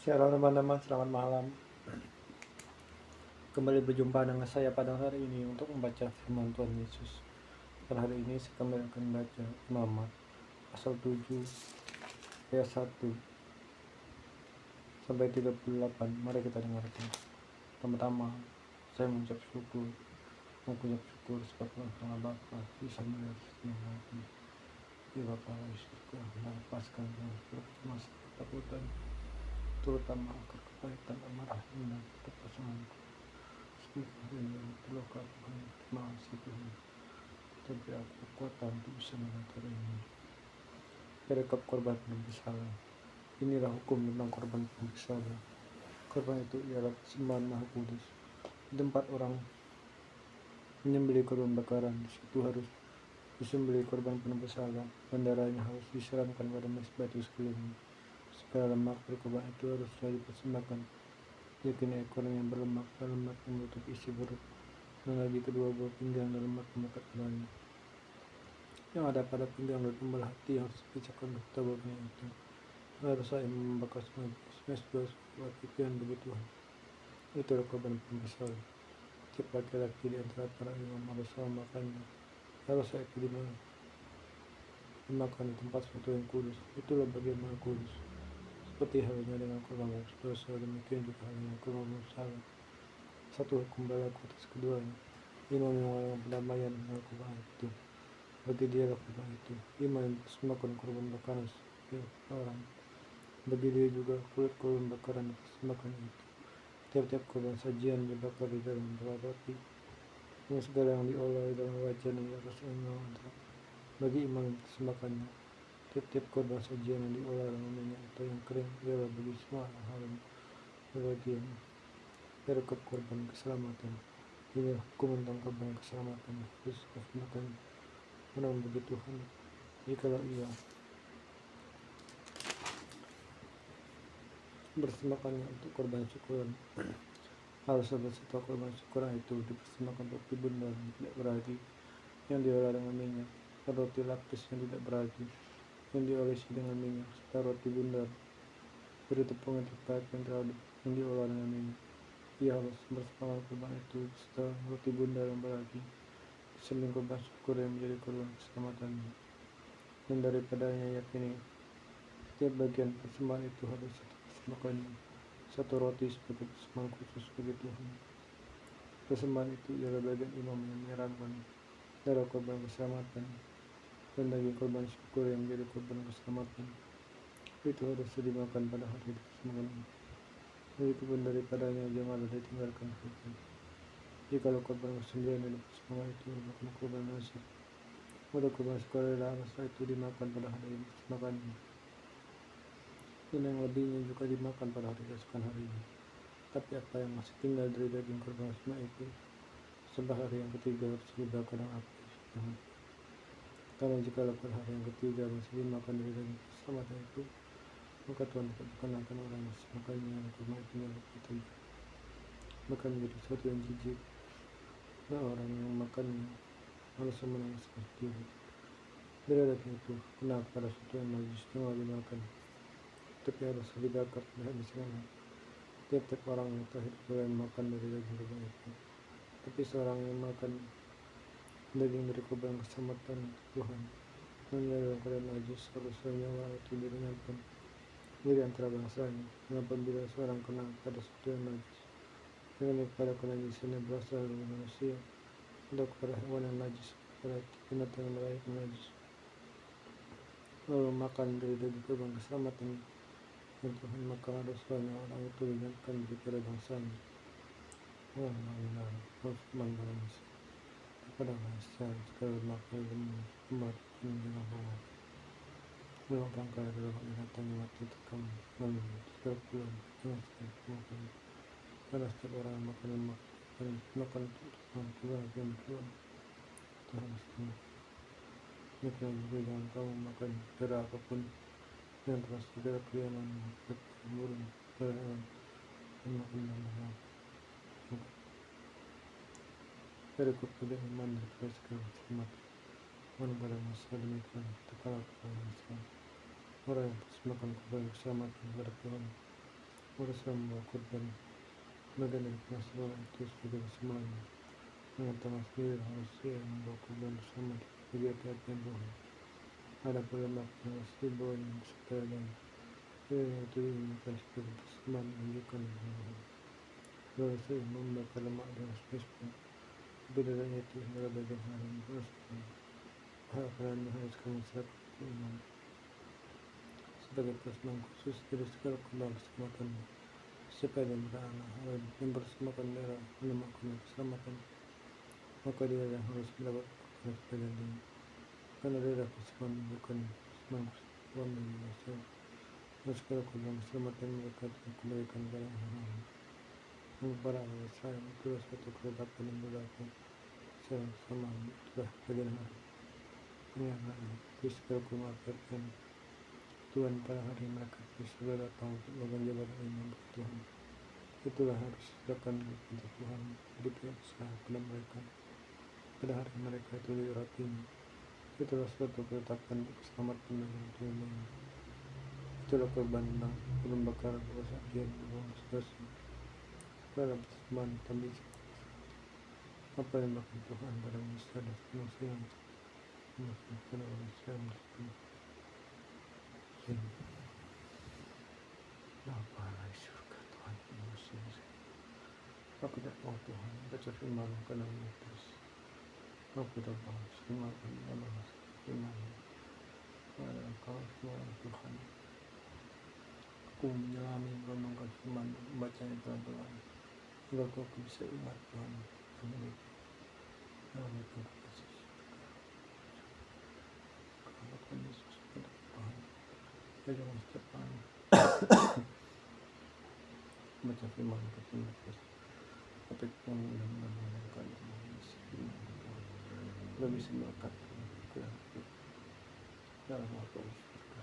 Shalom teman-teman, selamat malam. Kembali berjumpa dengan saya pada hari ini untuk membaca firman Tuhan Yesus. Pada hari ini saya kembali akan membaca Imamat pasal 7 ayat 1 sampai 38. Mari kita dengarkan. Pertama, saya mengucap syukur sebab Allah Bapa bisa melihat senyum hati. Ya Bapa Yesus, melepaskan masa ketakutan, terutama akar kepahitan amarah dan kepasanganku. Terima kasih Tuhan, tapi aku kekuatan untuk bisa mengatur ini. Rekap korban bersalah. Inilah hukum tentang korban bersalah. Korban itu ialah persembahan Maha Kudus. Di tempat orang menyembelih korban bakaran, itu harus disembelih korban bersalah, dan darahnya harus disiramkan pada mezbah itu sekeliling. Segala lemak dari korban itu harus dipersembahkan, yakni ekor yang berlemak dan lemak yang menutup isi perut, dan lagi kedua buah pinggang dan lemak melekat padanya. Yang ada pada pinggang dan pembelah hati yang harus dipisahkan untuk tabaknya itu. Harus saya membakar mezbah buat pikiran bagi Tuhan. Itulah korban bersalah. Setiap laki-laki di antara para imam harus memakannya. Harus saya dimakan di tempat suatu yang kudus. Itulah bagian Maha Kudus. Seperti halnya dengan korban dosa, demikian juga halnya korban bersalah. Satu hukum berlaku atas keduanya. Imam yang mengadakan pendamaian dengan korban itu, bagi dia korban itu. Imam yang mempersembahkan korban bakaran orang, bagi dia juga kulit korban bakaran dipersembahkan itu. Tiap-tiap korban sajian dibakar di dalam bara api, dengan segala yang diolah di dalam wajan yang atas antara. Bagi imam yang mempersembahkannya, tiap-tiap korban sajian yang diolah dengan minyak atau yang kering ialah bagi semua hal yang berbagian. Rekap korban keselamatan. Ini hukum tentang korban keselamatan. Yesus persembahkan menang bagi Tuhan. Jikalau ia bersembahkannya untuk korban syukuran, harus setelah korban syukuran itu dipersembahkan roti bundar yang tidak beragi, yang diolah dengan minyak, dan roti lapis yang tidak beragi, yang diolesi dengan minyak, serta roti bundar beri tepung yang terbaik yang diolah dengan minyak. Ia harus bersembahkan korban itu setelah roti bundar yang beragi, disembelih korban syukur yang menjadi korban keselamatannya. Dan daripadanya yakini setiap bagian persembahan itu harus dipersembahkan satu roti sebagai persembahan khusus bagi Tuhan. Persembahan itu ialah bagian imam yang menyiramkan darah korban keselamatan dan daging korban syukur yang menjadi korban keselamatan. Itu harus dimakan pada hari persembahan. Begitupun daripadanya janganlah ditinggalkan itu. Jikalau korban kesembelihan dan persembahan itu merupakan korban nazar, maka korban sukarela rasa itu dimakan pada hari persembahan, dan yang lebihnya juga dimakan pada hari keesokan harinya. Tapi apa yang masih tinggal dari daging korban kesembelihan itu, sampai hari yang ketiga harus dibakar dengan api. Karena jikalau pada hari yang ketiga masih dimakan dari daging keselamatan itu, maka Tuhan tidak berkenan orang yang semakannya yang korban itu nyala itu, maka menjadi sesuatu yang jijik. Nah, orang yang makannya harus menangis sendiri. Bila daging itu kena pada sesuatu yang najis, jangan dimakan, tapi harus dibakar dan habiskan. Tiap-tiap orang yang terakhir boleh makan dari daging korban itu, tapi seorang yang makan daging dari korban keselamatan Tuhan hanya dalam keadaan najis, harus nyawa itu diringankan dari antara bangsanya. Dan apabila seorang kena pada sesuatu yang najis, dengan kepada kenajisan yang berasal dari manusia atau kepada hewan yang najis, pada binatang yang melahirkan najis, lalu makan dari daging korban keselamatan yang Tuhan, maka dosanya orang itu diringankan daripada bangsanya. Kepada manusia segala makan umat yang dengan Allah melakukan kaya dalam binatang yang mati terkam lalu setiap bulan dengan setiap makan, karena setiap orang yang makan Tuhan kebahagiaan Tuhan Tuhan. Demikian juga jangan kamu makan darah apapun yang telah segala kelianan burung hewan dan makan dalam dari kepada iman dan kepada segala keselamatan. Pada masa demikian terkala kepada masa orang yang persembahkan korban keselamatan kepada Tuhan harus membawa korban badan dan masalah itu sebagai semuanya. Mengatakan sendiri harus membawa korban bersama bagi hati-hatian Tuhan. Ada pula masih bahwa yang supaya dan itu diinginkan sebagai persembahan menunjukkan Tuhan. Lalu saya membakar lemak dan spesimen. Berbeda itu adalah bagian hal yang harus harapan harus kami serahkan iman sebagai persembahan khusus dari segala kembali keselamatan supaya dan beranak yang bersamakan darah menemukan keselamatan maka dia yang harus mendapat keselamatan ini karena darah keselamatan bukan keselamatan keselamatan Indonesia dan segala kembali keselamatan mereka dikembalikan kepada Allah yang para Allah Israel itulah suatu keretakan yang berlaku secara sama itulah bagian hari ini adalah di segala kembali Tuhan pada hari mereka bisa datang untuk menjabat iman Tuhan. Itulah harus dilakukan untuk Tuhan di pihak usaha pada mereka. Pada hari mereka itu diratinya. Itulah suatu ketetapan keselamatan dengan Tuhan. Itulah korban belum bakar kesaksian belum selesai. Dalam persembahan kami apa yang bahkan Tuhan pada manusia dan manusia yang pada manusia yang apa lagi surga Tuhan manusia. Aku tidak mau Tuhan baca firman karena terus aku tidak mau firman karena firman pada Engkau semua Tuhan. Aku menyelami merenungkan firman membacanya pelan-pelan agar aku bisa ingat Tuhan amin. Dalam itu kasih kalau Yesus pada Tuhan jangan setiap hari baca firman ketemu terus tapi pun mudah-mudahan kalian bisa lebih semangat dalam waktu surga.